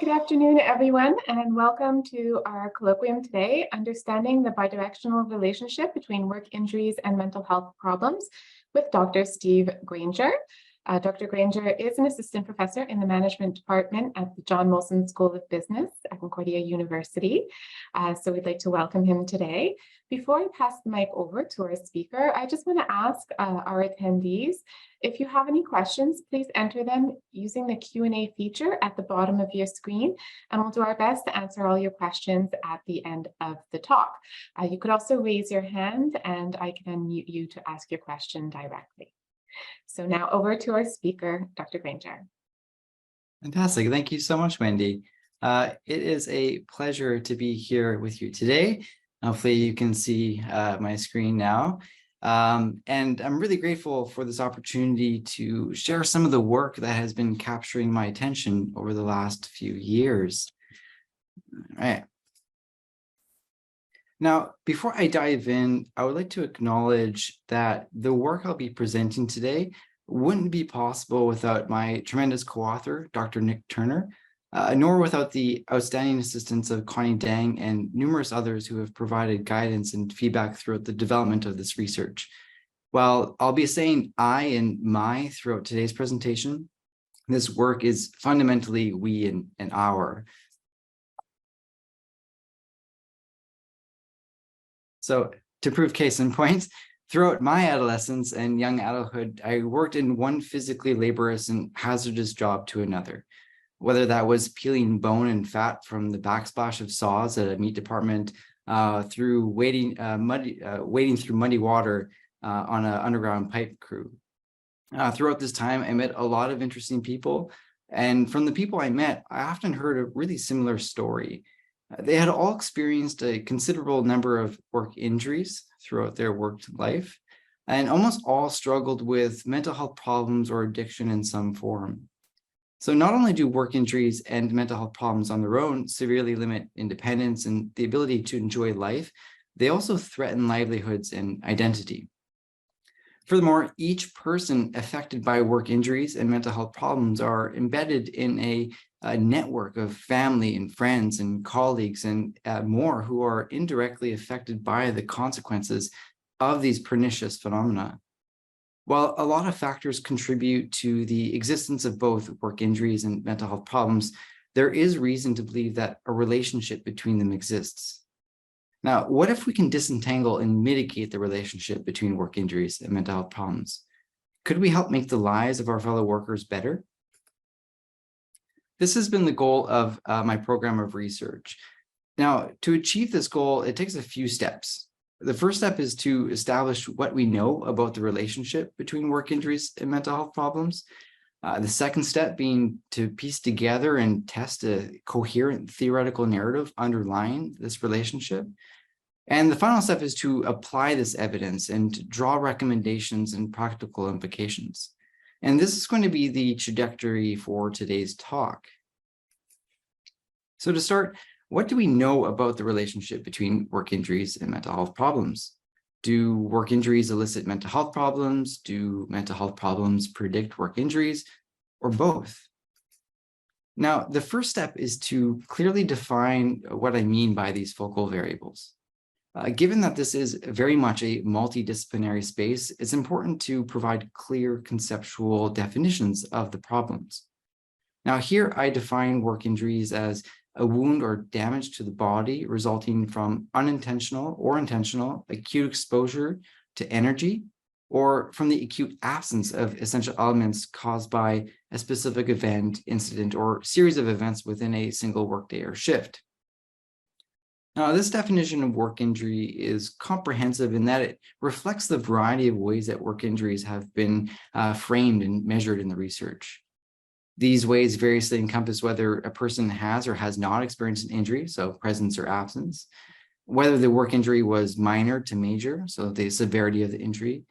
Good afternoon, everyone, and welcome to our colloquium today, Understanding the Bidirectional Relationship Between Work Injuries and Mental Health Problems with Dr. Steve Granger. Dr. Granger is an assistant professor in the management department at the John Molson School of Business at Concordia University. So we'd like to welcome him today. Before I pass the mic over to our speaker, I just want to ask our attendees, if you have any questions, please enter them using the Q&A feature at the bottom of your screen, and we'll do our best to answer all your questions at the end of the talk. You could also raise your hand and I can unmute you to ask your question directly. So now over to our speaker, Dr. Granger. Fantastic. Thank you so much, Wendy. It is a pleasure to be here with you today. Hopefully you can see my screen now. And I'm really grateful for this opportunity to share some of the work that has been capturing my attention over the last few years. All right. Now, before I dive in, I would like to acknowledge that the work I'll be presenting today wouldn't be possible without my tremendous co-author, Dr. Nick Turner, nor without the outstanding assistance of Connie Dang and numerous others who have provided guidance and feedback throughout the development of this research. While I'll be saying I and my throughout today's presentation, this work is fundamentally we and our. So to prove case in point, throughout my adolescence and young adulthood, I worked in one physically laborious and hazardous job to another, whether that was peeling bone and fat from the backsplash of saws at a meat department, through wading through muddy water on an underground pipe crew. Throughout this time, I met a lot of interesting people, and from the people I met, I often heard a really similar story. They had all experienced a considerable number of work injuries throughout their work life, and almost all struggled with mental health problems or addiction in some form. So not only do work injuries and mental health problems on their own severely limit independence and the ability to enjoy life, they also threaten livelihoods and identity. Furthermore, each person affected by work injuries and mental health problems are embedded in a network of family and friends and colleagues and more who are indirectly affected by the consequences of these pernicious phenomena. While a lot of factors contribute to the existence of both work injuries and mental health problems, there is reason to believe that a relationship between them exists. Now, what if we can disentangle and mitigate the relationship between work injuries and mental health problems? Could we help make the lives of our fellow workers better? This has been the goal of my program of research. Now, to achieve this goal, it takes a few steps. The first step is to establish what we know about the relationship between work injuries and mental health problems. The second step being to piece together and test a coherent theoretical narrative underlying this relationship. And the final step is to apply this evidence and draw recommendations and practical implications. And this is going to be the trajectory for today's talk. So to start, what do we know about the relationship between work injuries and mental health problems? Do work injuries elicit mental health problems? Do mental health problems predict work injuries, or both? Now, the first step is to clearly define what I mean by these focal variables. Given that this is very much a multidisciplinary space, it's important to provide clear conceptual definitions of the problems. Now, here I define work injuries as a wound or damage to the body resulting from unintentional or intentional acute exposure to energy, or from the acute absence of essential elements caused by a specific event, incident, or series of events within a single workday or shift. Now, this definition of work injury is comprehensive in that it reflects the variety of ways that work injuries have been framed and measured in the research. These ways variously encompass whether a person has or has not experienced an injury, so presence or absence, whether the work injury was minor to major, so the severity of the injury,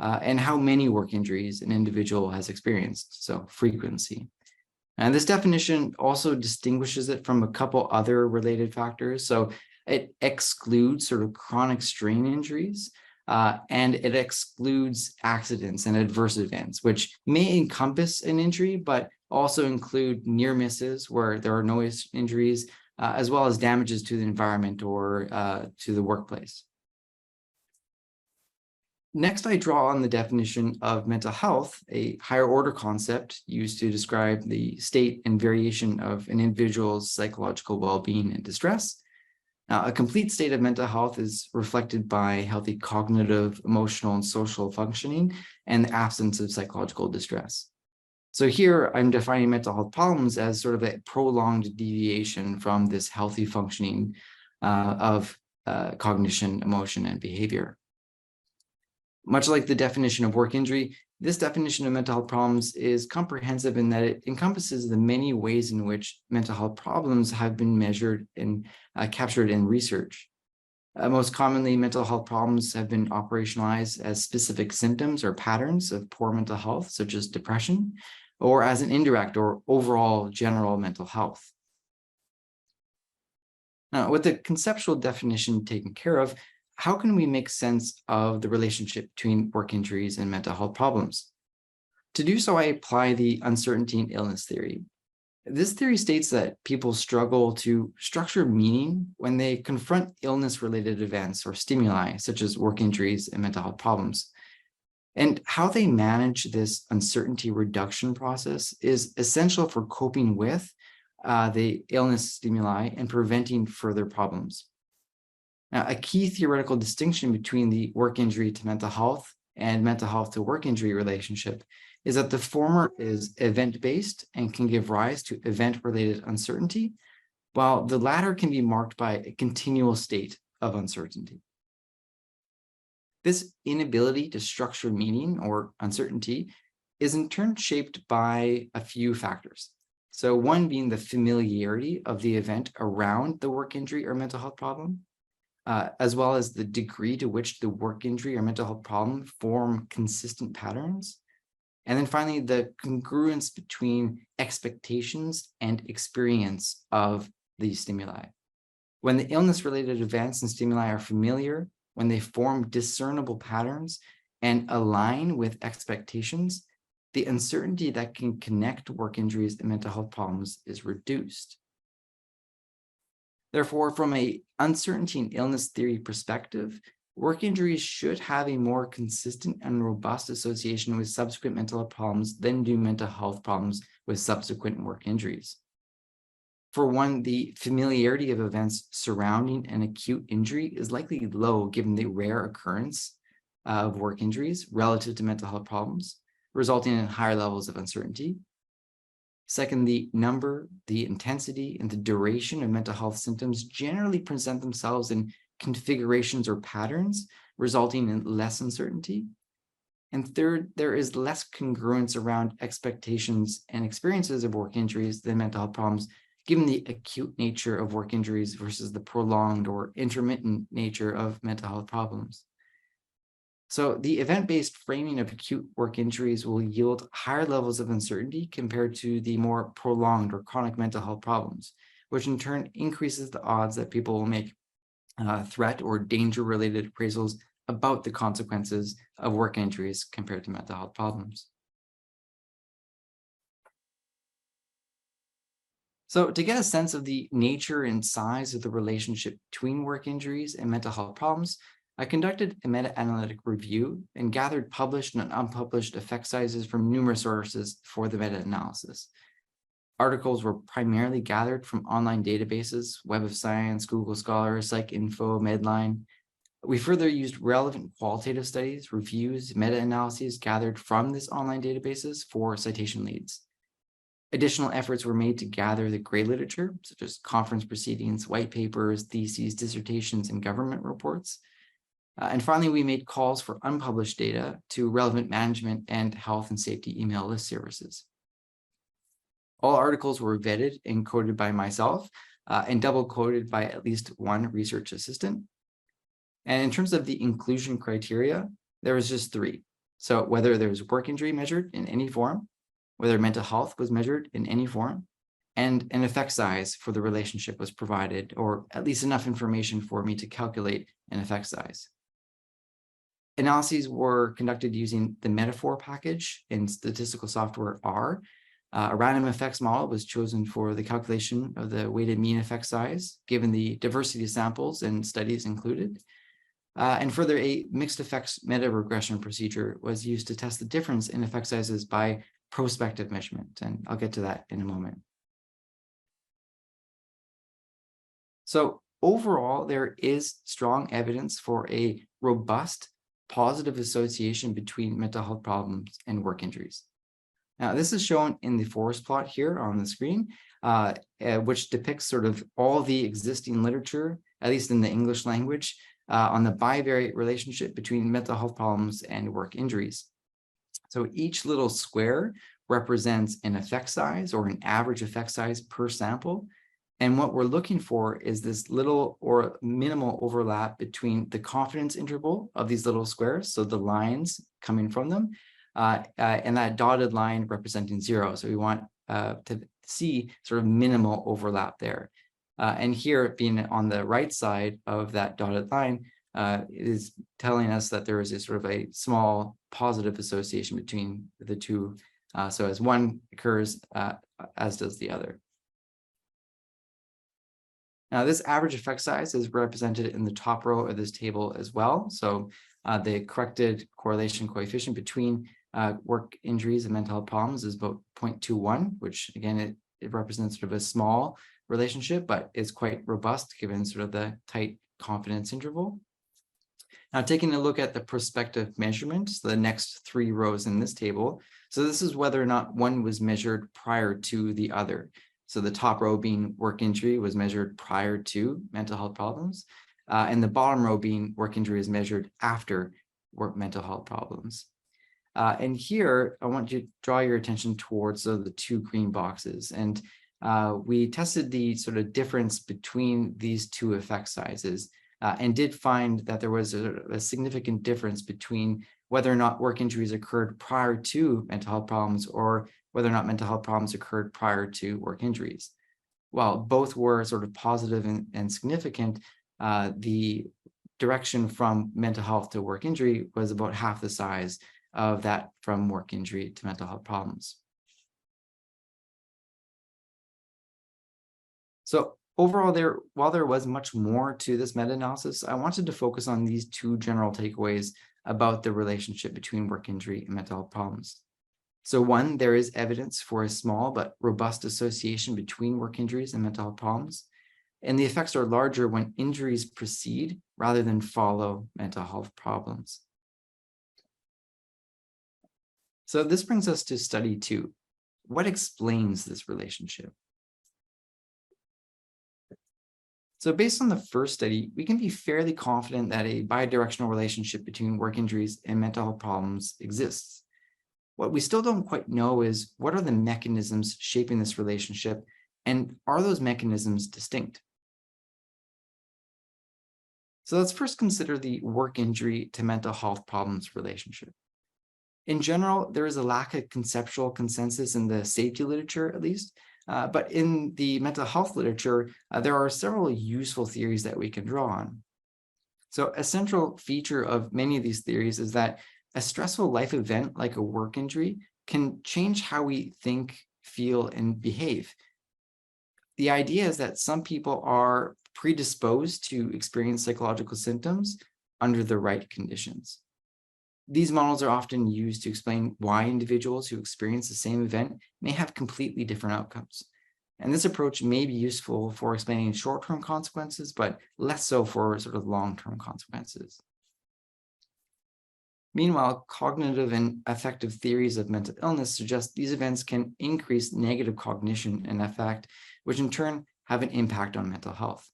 and how many work injuries an individual has experienced, so frequency. And this definition also distinguishes it from a couple other related factors. So it excludes sort of chronic strain injuries, and it excludes accidents and adverse events, which may encompass an injury, but also include near misses where there are no injuries, as well as damages to the environment or to the workplace. Next, I draw on the definition of mental health, a higher order concept used to describe the state and variation of an individual's psychological well-being and distress. Now, a complete state of mental health is reflected by healthy cognitive, emotional, and social functioning and the absence of psychological distress. So here I'm defining mental health problems as sort of a prolonged deviation from this healthy functioning of cognition, emotion, and behavior. Much like the definition of work injury, this definition of mental health problems is comprehensive in that it encompasses the many ways in which mental health problems have been measured and captured in research. Most commonly, mental health problems have been operationalized as specific symptoms or patterns of poor mental health, such as depression, or as an indirect or overall general mental health. Now, with the conceptual definition taken care of, how can we make sense of the relationship between work injuries and mental health problems? To do so, I apply the uncertainty and illness theory. This theory states that people struggle to structure meaning when they confront illness-related events or stimuli, such as work injuries and mental health problems. And how they manage this uncertainty reduction process is essential for coping with the illness stimuli and preventing further problems. Now, a key theoretical distinction between the work injury to mental health and mental health to work injury relationship is that the former is event-based and can give rise to event-related uncertainty, while the latter can be marked by a continual state of uncertainty. This inability to structure meaning or uncertainty is in turn shaped by a few factors. So one being the familiarity of the event around the work injury or mental health problem, as well as the degree to which the work injury or mental health problem form consistent patterns. And then finally, the congruence between expectations and experience of the stimuli. When the illness-related events and stimuli are familiar, when they form discernible patterns and align with expectations, the uncertainty that can connect work injuries and mental health problems is reduced. Therefore, from an uncertainty and illness theory perspective, work injuries should have a more consistent and robust association with subsequent mental health problems than do mental health problems with subsequent work injuries. For one, the familiarity of events surrounding an acute injury is likely low given the rare occurrence of work injuries relative to mental health problems, resulting in higher levels of uncertainty. Second, the number, the intensity, and the duration of mental health symptoms generally present themselves in configurations or patterns, resulting in less uncertainty. And third, there is less congruence around expectations and experiences of work injuries than mental health problems, given the acute nature of work injuries versus the prolonged or intermittent nature of mental health problems. So the event-based framing of acute work injuries will yield higher levels of uncertainty compared to the more prolonged or chronic mental health problems, which in turn increases the odds that people will make threat or danger-related appraisals about the consequences of work injuries compared to mental health problems. So to get a sense of the nature and size of the relationship between work injuries and mental health problems, I conducted a meta-analytic review and gathered published and unpublished effect sizes from numerous sources for the meta-analysis. Articles were primarily gathered from online databases, Web of Science, Google Scholar, PsycInfo, Medline. We further used relevant qualitative studies, reviews, meta-analyses gathered from these online databases for citation leads. Additional efforts were made to gather the gray literature, such as conference proceedings, white papers, theses, dissertations, and government reports. And finally, we made calls for unpublished data to relevant management and health and safety email list services. All articles were vetted and coded by myself and double coded by at least one research assistant. And in terms of the inclusion criteria, there was just 3. So whether there was work injury measured in any form, whether mental health was measured in any form, and an effect size for the relationship was provided, or at least enough information for me to calculate an effect size. Analyses were conducted using the metaphor package in statistical software R. A random effects model was chosen for the calculation of the weighted mean effect size, given the diversity of samples and studies included. And further, a mixed effects meta-regression procedure was used to test the difference in effect sizes by prospective measurement. And I'll get to that in a moment. So overall, there is strong evidence for a robust positive association between mental health problems and work injuries. Now, this is shown in the forest plot here on the screen, which depicts sort of all the existing literature, at least in the English language, on the bivariate relationship between mental health problems and work injuries. So each little square represents an effect size or an average effect size per sample. And what we're looking for is this little or minimal overlap between the confidence interval of these little squares, so the lines coming from them, and that dotted line representing 0. So we want to see sort of minimal overlap there. And here, being on the right side of that dotted line, is telling us that there is a sort of a small positive association between the two. So as one occurs, as does the other. Now, this average effect size is represented in the top row of this table as well. So the corrected correlation coefficient between work injuries and mental health problems is about 0.21, which again, it represents sort of a small relationship, but it's quite robust given sort of the tight confidence interval. Now, taking a look at the prospective measurements, the next 3 rows in this table. So this is whether or not one was measured prior to the other. So the top row being work injury was measured prior to mental health problems, and the bottom row being work injury is measured after work mental health problems. And here, I want you to draw your attention towards the 2 green boxes. And we tested the sort of difference between these 2 effect sizes and did find that there was a significant difference between whether or not work injuries occurred prior to mental health problems or whether or not mental health problems occurred prior to work injuries. While both were sort of positive and significant, the direction from mental health to work injury was about half the size of that from work injury to mental health problems. So overall, while there was much more to this meta-analysis, I wanted to focus on these 2 general takeaways about the relationship between work injury and mental health problems. So 1, there is evidence for a small but robust association between work injuries and mental health problems, and the effects are larger when injuries precede rather than follow mental health problems. So this brings us to study 2. What explains this relationship? So based on the first study, we can be fairly confident that a bidirectional relationship between work injuries and mental health problems exists. What we still don't quite know is what are the mechanisms shaping this relationship, and are those mechanisms distinct? So let's first consider the work injury to mental health problems relationship. In general, there is a lack of conceptual consensus in the safety literature, at least, but in the mental health literature, there are several useful theories that we can draw on. So a central feature of many of these theories is that a stressful life event like a work injury can change how we think, feel, and behave. The idea is that some people are predisposed to experience psychological symptoms under the right conditions. These models are often used to explain why individuals who experience the same event may have completely different outcomes. And this approach may be useful for explaining short-term consequences, but less so for sort of long-term consequences. Meanwhile, cognitive and affective theories of mental illness suggest these events can increase negative cognition and affect, which in turn have an impact on mental health.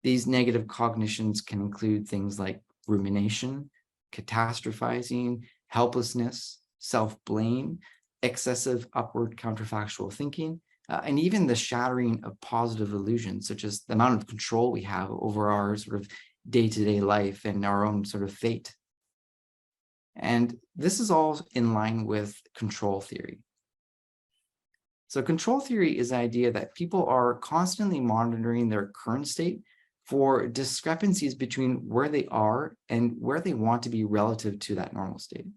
These negative cognitions can include things like rumination, catastrophizing, helplessness, self-blame, excessive upward counterfactual thinking, and even the shattering of positive illusions, such as the amount of control we have over our sort of day-to-day life and our own sort of fate. And this is all in line with control theory. So control theory is the idea that people are constantly monitoring their current state for discrepancies between where they are and where they want to be relative to that normal state.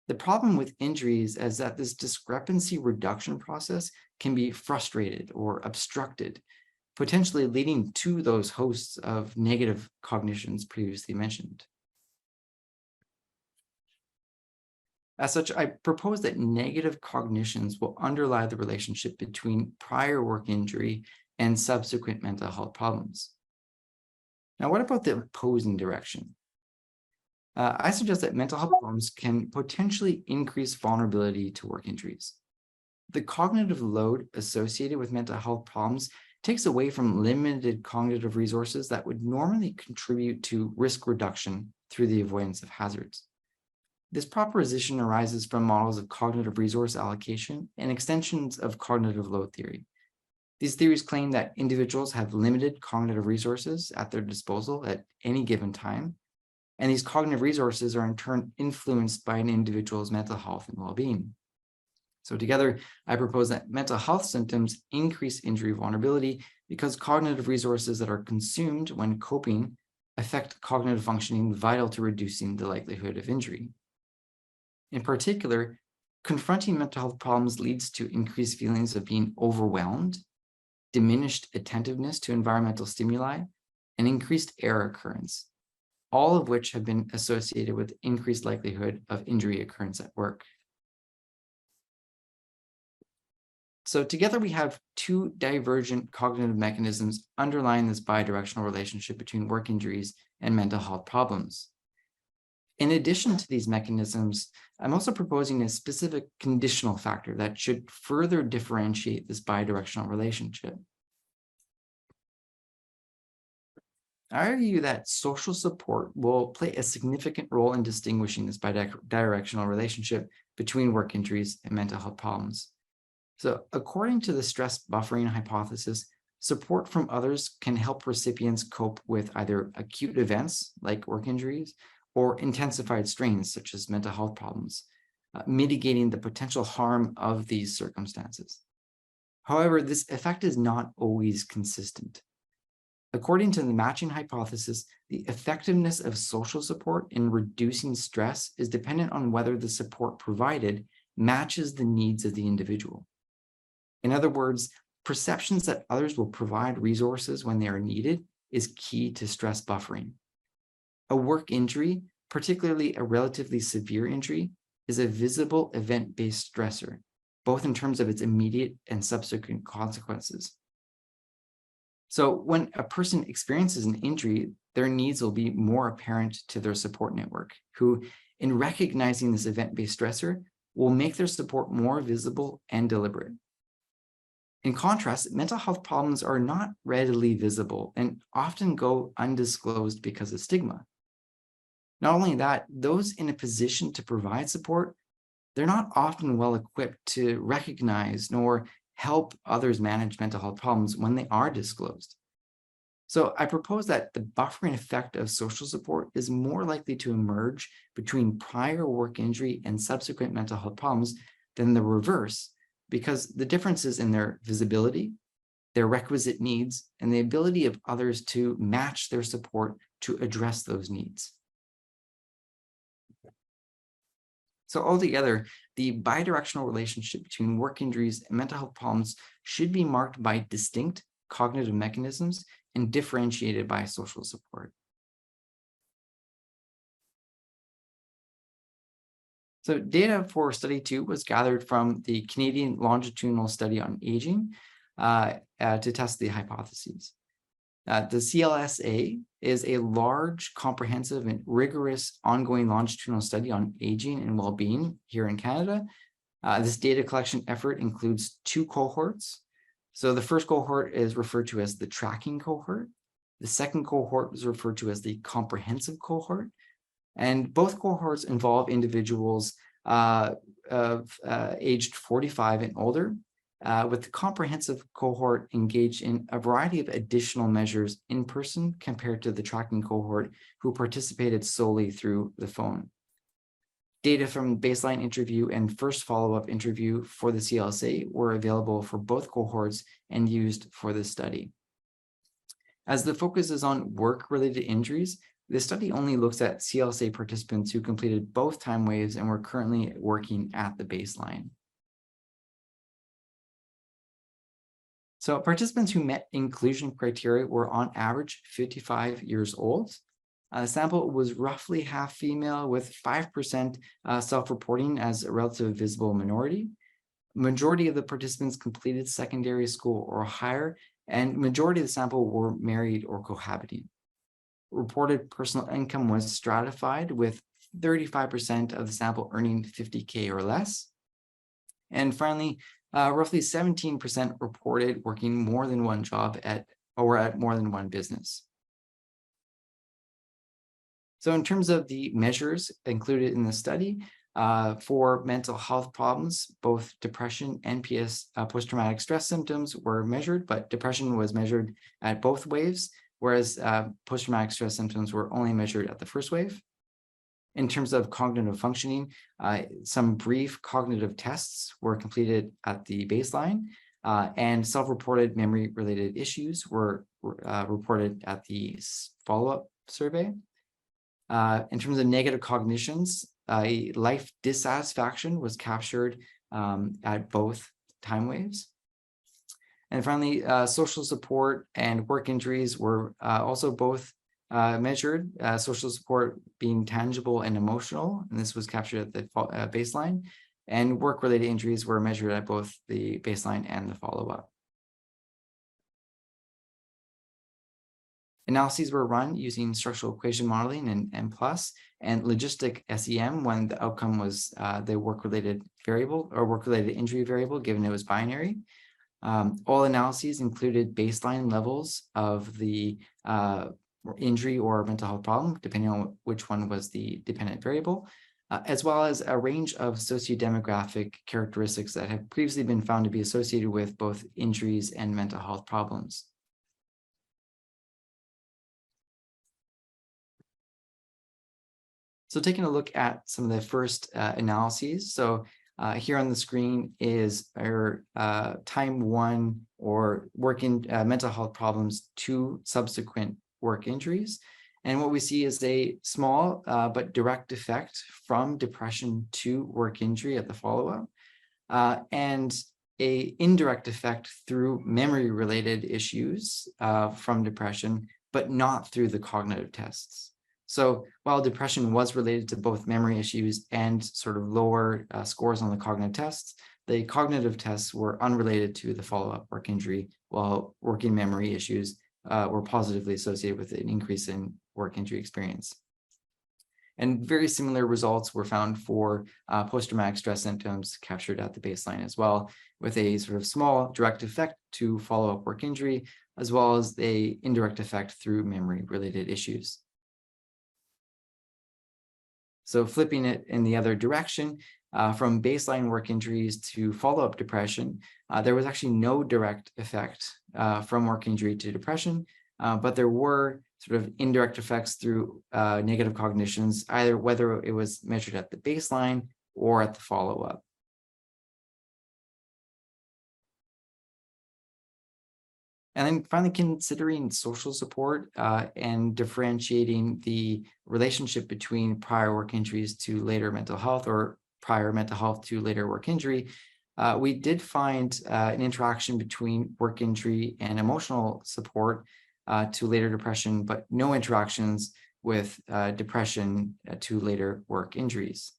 The problem with injuries is that this discrepancy reduction process can be frustrated or obstructed, potentially leading to those hosts of negative cognitions previously mentioned. As such, I propose that negative cognitions will underlie the relationship between prior work injury and subsequent mental health problems. Now, what about the opposing direction? I suggest that mental health problems can potentially increase vulnerability to work injuries. The cognitive load associated with mental health problems takes away from limited cognitive resources that would normally contribute to risk reduction through the avoidance of hazards. This proposition arises from models of cognitive resource allocation and extensions of cognitive load theory. These theories claim that individuals have limited cognitive resources at their disposal at any given time, and these cognitive resources are in turn influenced by an individual's mental health and well-being. So together, I propose that mental health symptoms increase injury vulnerability because cognitive resources that are consumed when coping affect cognitive functioning vital to reducing the likelihood of injury. In particular, confronting mental health problems leads to increased feelings of being overwhelmed, diminished attentiveness to environmental stimuli, and increased error occurrence, all of which have been associated with increased likelihood of injury occurrence at work. So together we have two divergent cognitive mechanisms underlying this bidirectional relationship between work injuries and mental health problems. In addition to these mechanisms, I'm also proposing a specific conditional factor that should further differentiate this bidirectional relationship. I argue that social support will play a significant role in distinguishing this bidirectional relationship between work injuries and mental health problems. So according to the stress buffering hypothesis, support from others can help recipients cope with either acute events like work injuries or intensified strains such as mental health problems, mitigating the potential harm of these circumstances. However, this effect is not always consistent. According to the matching hypothesis, the effectiveness of social support in reducing stress is dependent on whether the support provided matches the needs of the individual. In other words, perceptions that others will provide resources when they are needed is key to stress buffering. A work injury, particularly a relatively severe injury, is a visible event-based stressor, both in terms of its immediate and subsequent consequences. So when a person experiences an injury, their needs will be more apparent to their support network, who, in recognizing this event-based stressor, will make their support more visible and deliberate. In contrast, mental health problems are not readily visible and often go undisclosed because of stigma. Not only that, those in a position to provide support, they're not often well equipped to recognize nor help others manage mental health problems when they are disclosed. So I propose that the buffering effect of social support is more likely to emerge between prior work injury and subsequent mental health problems than the reverse, because the differences in their visibility, their requisite needs, and the ability of others to match their support to address those needs. So altogether, the bidirectional relationship between work injuries and mental health problems should be marked by distinct cognitive mechanisms and differentiated by social support. So data for study 2 was gathered from the Canadian longitudinal study on aging to test the hypotheses. The CLSA is a large, comprehensive, and rigorous ongoing longitudinal study on aging and well-being here in Canada. This data collection effort includes 2 cohorts. So the first cohort is referred to as the tracking cohort. The second cohort is referred to as the comprehensive cohort. And both cohorts involve individuals aged 45 and older, with the comprehensive cohort engaged in a variety of additional measures in person compared to the tracking cohort who participated solely through the phone. Data from baseline interview and first follow-up interview for the CLSA were available for both cohorts and used for this study. As the focus is on work-related injuries, the study only looks at CLSA participants who completed both time waves and were currently working at the baseline. So participants who met inclusion criteria were on average 55 years old. The sample was roughly half female with 5% self-reporting as a relative visible minority. Majority of the participants completed secondary school or higher, and majority of the sample were married or cohabiting. Reported personal income was stratified with 35% of the sample earning 50K or less. And finally, roughly 17% reported working more than one job at more than one business. So in terms of the measures included in the study, for mental health problems, both depression and post-traumatic stress symptoms were measured, but depression was measured at both waves, whereas post-traumatic stress symptoms were only measured at the first wave. In terms of cognitive functioning, some brief cognitive tests were completed at the baseline, and self-reported memory-related issues were reported at the follow-up survey. In terms of negative cognitions, life dissatisfaction was captured at both time waves. And finally, social support and work injuries were also both measured, social support being tangible and emotional, and this was captured at the baseline, and work-related injuries were measured at both the baseline and the follow-up. Analyses were run using structural equation modeling and M+, and logistic SEM when the outcome was the work-related variable or work-related injury variable, given it was binary. All analyses included baseline levels of the injury or mental health problem, depending on which one was the dependent variable, as well as a range of sociodemographic characteristics that have previously been found to be associated with both injuries and mental health problems. So taking a look at some of the first analyses. So here on the screen is our time one or working mental health problems to subsequent work injuries. And what we see is a small but direct effect from depression to work injury at the follow-up, and an indirect effect through memory-related issues from depression, but not through the cognitive tests. So while depression was related to both memory issues and sort of lower scores on the cognitive tests, the cognitive tests were unrelated to the follow-up work injury, while working memory issues were positively associated with an increase in work injury experience. And very similar results were found for post-traumatic stress symptoms captured at the baseline as well, with a sort of small direct effect to follow-up work injury, as well as an indirect effect through memory-related issues. So flipping it in the other direction, from baseline work injuries to follow-up depression, there was actually no direct effect from work injury to depression, but there were sort of indirect effects through negative cognitions, either whether it was measured at the baseline or at the follow-up. And then finally, considering social support and differentiating the relationship between prior work injuries to later mental health or prior mental health to later work injury, we did find an interaction between work injury and emotional support to later depression, but no interactions with depression to later work injuries.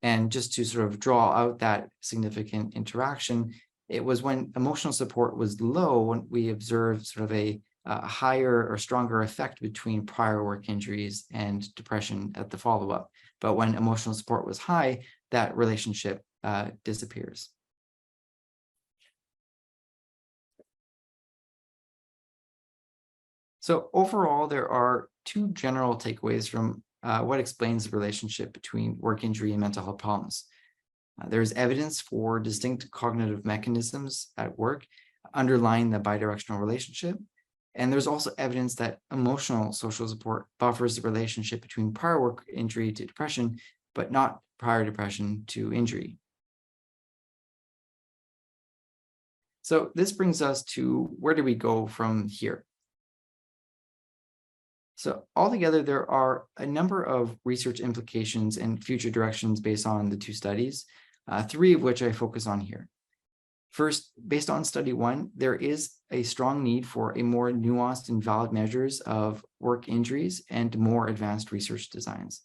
And just to sort of draw out that significant interaction, it was when emotional support was low when we observed sort of a higher or stronger effect between prior work injuries and depression at the follow-up. But when emotional support was high, that relationship disappears. So overall, there are two general takeaways from what explains the relationship between work injury and mental health problems. There's evidence for distinct cognitive mechanisms at work underlying the bidirectional relationship. And there's also evidence that emotional social support buffers the relationship between prior work injury to depression, but not prior depression to injury. So this brings us to where do we go from here? So altogether, there are a number of research implications and future directions based on the two studies, three of which I focus on here. First, based on study one, there is a strong need for a more nuanced and valid measures of work injuries and more advanced research designs.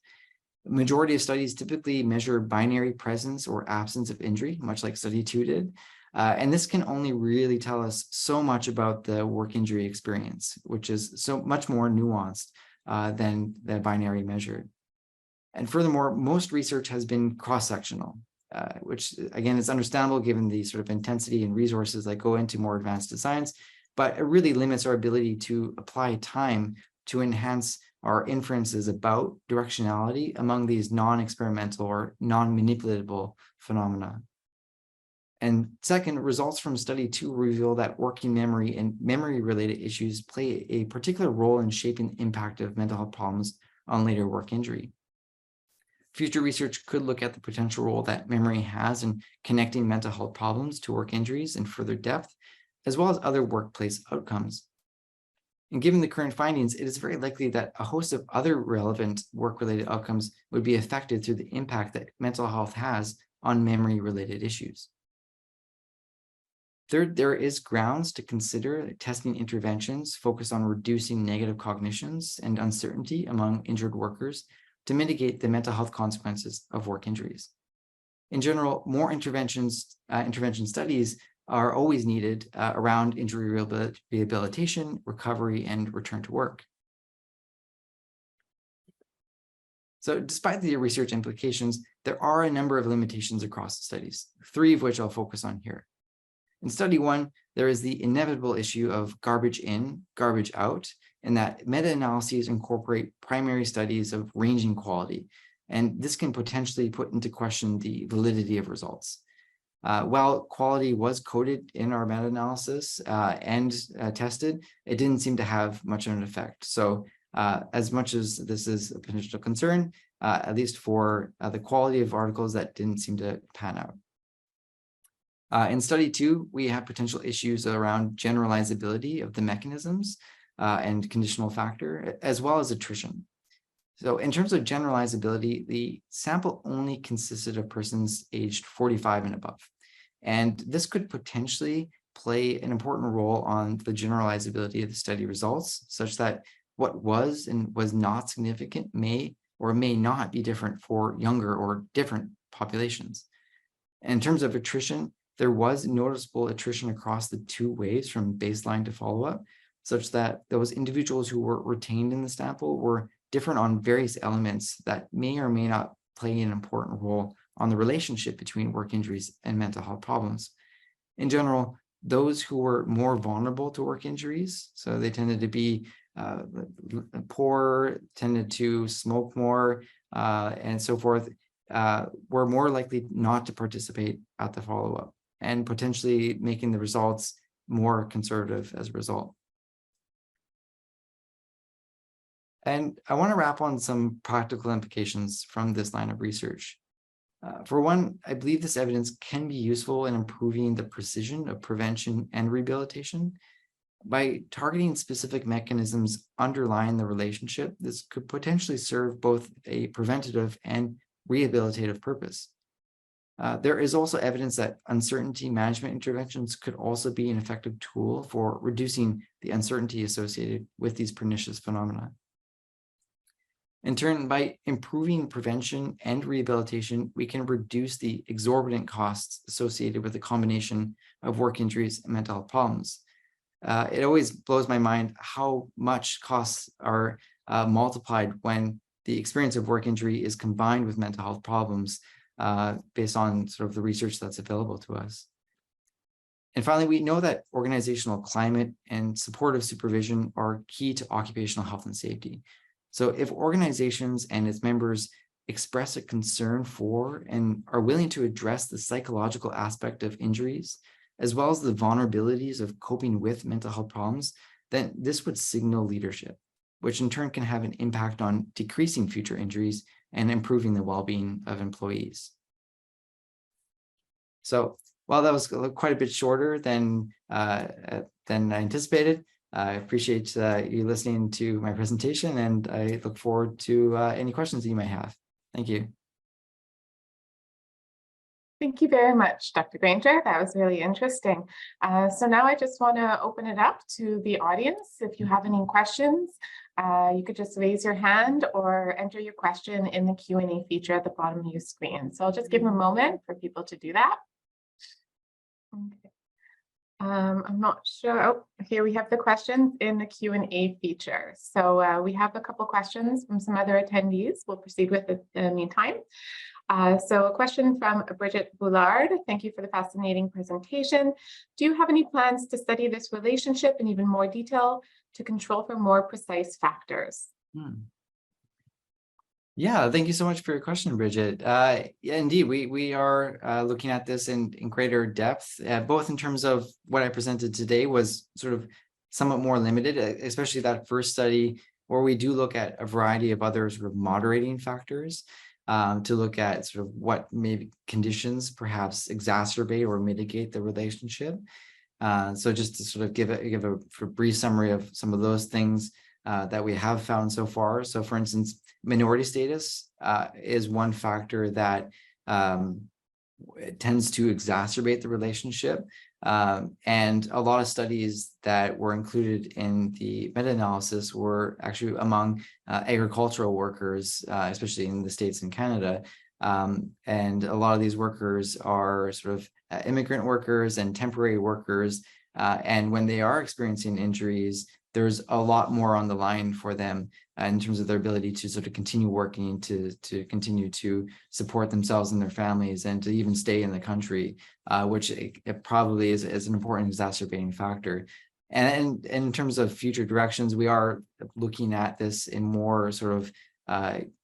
The majority of studies typically measure binary presence or absence of injury, much like study two did. And this can only really tell us so much about the work injury experience, which is so much more nuanced than the binary measured. And furthermore, most research has been cross-sectional, which again is understandable given the sort of intensity and resources that go into more advanced designs, but it really limits our ability to apply time to enhance our inferences about directionality among these non-experimental or non-manipulatable phenomena. And second, results from study two reveal that working memory and memory-related issues play a particular role in shaping the impact of mental health problems on later work injury. Future research could look at the potential role that memory has in connecting mental health problems to work injuries in further depth, as well as other workplace outcomes. And given the current findings, it is very likely that a host of other relevant work-related outcomes would be affected through the impact that mental health has on memory-related issues. Third, there is grounds to consider testing interventions focused on reducing negative cognitions and uncertainty among injured workers to mitigate the mental health consequences of work injuries. In general, more intervention studies are always needed around injury rehabilitation, recovery, and return to work. So despite the research implications, there are a number of limitations across the studies, three of which I'll focus on here. In study one, there is the inevitable issue of garbage in, garbage out, and that meta-analyses incorporate primary studies of ranging quality, and this can potentially put into question the validity of results. While quality was coded in our meta-analysis and tested, it didn't seem to have much of an effect. So as much as this is a potential concern, at least for the quality of articles, that didn't seem to pan out. In study two, we have potential issues around generalizability of the mechanisms and conditional factor, as well as attrition. So in terms of generalizability, the sample only consisted of persons aged 45 and above. And this could potentially play an important role on the generalizability of the study results, such that what was and was not significant may or may not be different for younger or different populations. In terms of attrition, there was noticeable attrition across the two waves from baseline to follow-up, such that those individuals who were retained in the sample were different on various elements that may or may not play an important role on the relationship between work injuries and mental health problems. In general, those who were more vulnerable to work injuries, so they tended to be poor, tended to smoke more, and so forth, were more likely not to participate at the follow-up, and potentially making the results more conservative as a result. And I want to wrap on some practical implications from this line of research. For one, I believe this evidence can be useful in improving the precision of prevention and rehabilitation. By targeting specific mechanisms underlying the relationship, this could potentially serve both a preventative and rehabilitative purpose. There is also evidence that uncertainty management interventions could also be an effective tool for reducing the uncertainty associated with these pernicious phenomena. In turn, by improving prevention and rehabilitation, we can reduce the exorbitant costs associated with the combination of work injuries and mental health problems. It always blows my mind how much costs are multiplied when the experience of work injury is combined with mental health problems based on sort of the research that's available to us. And finally, we know that organizational climate and supportive supervision are key to occupational health and safety. So if organizations and its members express a concern for and are willing to address the psychological aspect of injuries, as well as the vulnerabilities of coping with mental health problems, then this would signal leadership, which in turn can have an impact on decreasing future injuries and improving the well-being of employees. So while that was quite a bit shorter than I anticipated, I appreciate you listening to my presentation, and I look forward to any questions that you might have. Thank you. Thank you very much, Dr. Granger. That was really interesting. So now I just want to open it up to the audience. If you have any questions, you could just raise your hand or enter your question in the Q&A feature at the bottom of your screen. So I'll just give a moment for people to do that. Okay. I'm not sure. Oh, here we have the questions in the Q&A feature. So we have a couple questions from some other attendees. We'll proceed with it in the meantime. So a question from Bridget Boulard. Thank you for the fascinating presentation. Do you have any plans to study this relationship in even more detail to control for more precise factors? Yeah, thank you so much for your question, Bridget. Yeah, indeed, we are looking at this in greater depth, both in terms of what I presented today was sort of somewhat more limited, especially that first study where we do look at a variety of other sort of moderating factors to look at sort of what maybe conditions perhaps exacerbate or mitigate the relationship. So just to sort of give a brief summary of some of those things that we have found so far. So for instance, minority status is one factor that tends to exacerbate the relationship. And a lot of studies that were included in the meta-analysis were actually among agricultural workers, especially in the States and Canada. And a lot of these workers are sort of immigrant workers and temporary workers. And when they are experiencing injuries, there's a lot more on the line for them in terms of their ability to sort of continue working, to continue to support themselves and their families, and to even stay in the country, which it probably is an important exacerbating factor. And in terms of future directions, we are looking at this in more sort of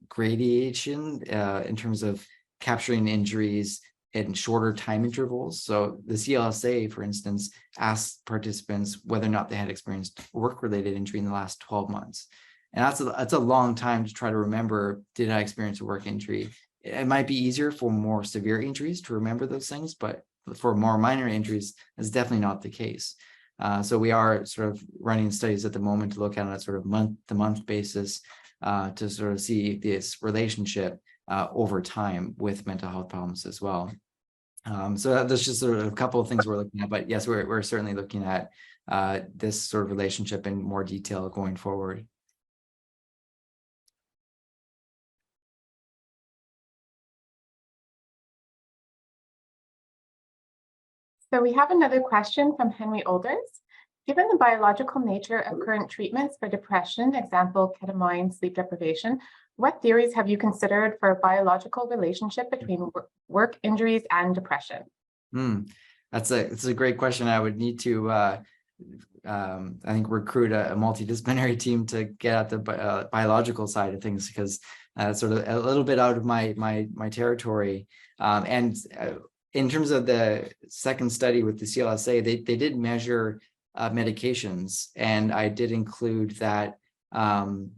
gradation in terms of capturing injuries in shorter time intervals. So the CLSA, for instance, asked participants whether or not they had experienced work-related injury in the last 12 months. And that's a long time to try to remember, did I experience a work injury? It might be easier for more severe injuries to remember those things, but for more minor injuries, that's definitely not the case. So we are sort of running studies at the moment to look at it on a sort of month-to-month basis to sort of see this relationship over time with mental health problems as well. So that's just sort of a couple of things we're looking at, but yes, we're certainly looking at this sort of relationship in more detail going forward. So we have another question from Henry Olders. Given the biological nature of current treatments for depression, example, ketamine, sleep deprivation, what theories have you considered for a biological relationship between work injuries and depression? It's a great question. I would need to, I think, recruit a multidisciplinary team to get at the biological side of things, because it's sort of a little bit out of my territory. And in terms of the second study with the CLSA, they did measure medications, and I did include that. And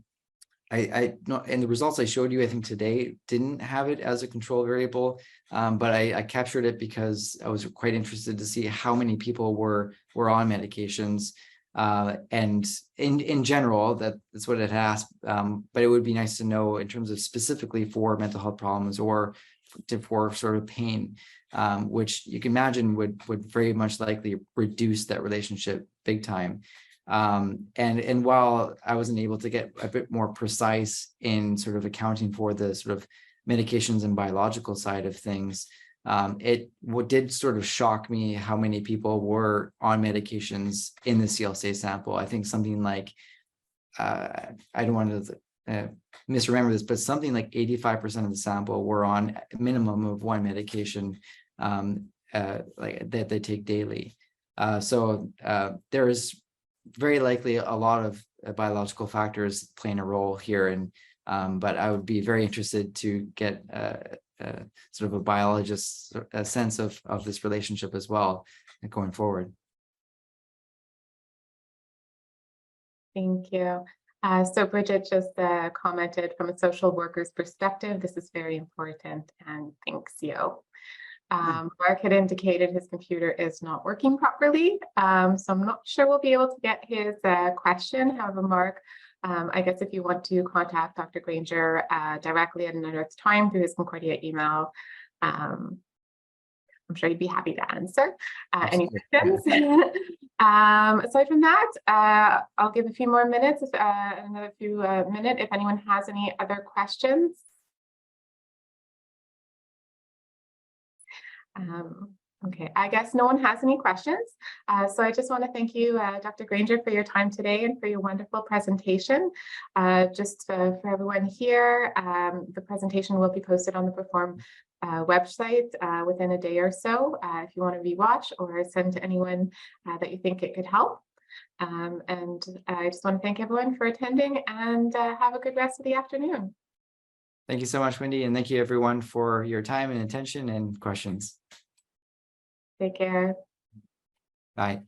the results I showed you, I think today, didn't have it as a control variable, but I captured it because I was quite interested to see how many people were on medications. And in general, that's what it asked. But it would be nice to know in terms of specifically for mental health problems or for sort of pain, which you can imagine would very much likely reduce that relationship big time. And while I wasn't able to get a bit more precise in sort of accounting for the sort of medications and biological side of things, it did sort of shock me how many people were on medications in the CLSA sample. I think something like, I don't want to misremember this, but something like 85% of the sample were on a minimum of one medication like that they take daily. So there is very likely a lot of biological factors playing a role here, and but I would be very interested to get sort of a biologist's sense of this relationship as well going forward. Thank you. So Bridget just commented, from a social worker's perspective, this is very important, and thanks you. Mark had indicated his computer is not working properly, so I'm not sure we'll be able to get his question. However, Mark, I guess if you want to contact Dr. Granger directly at another time through his Concordia email, I'm sure he'd be happy to answer any questions. Aside from that, I'll give a few more minutes, another few minutes, if anyone has any other questions. Okay, I guess no one has any questions. So I just want to thank you, Dr. Granger, for your time today and for your wonderful presentation. Just for everyone here, the presentation will be posted on the Perform website within a day or so, if you want to rewatch or send to anyone that you think it could help. And I just want to thank everyone for attending, and have a good rest of the afternoon. Thank you so much, Wendy, and thank you everyone for your time and attention and questions. Take care. Bye.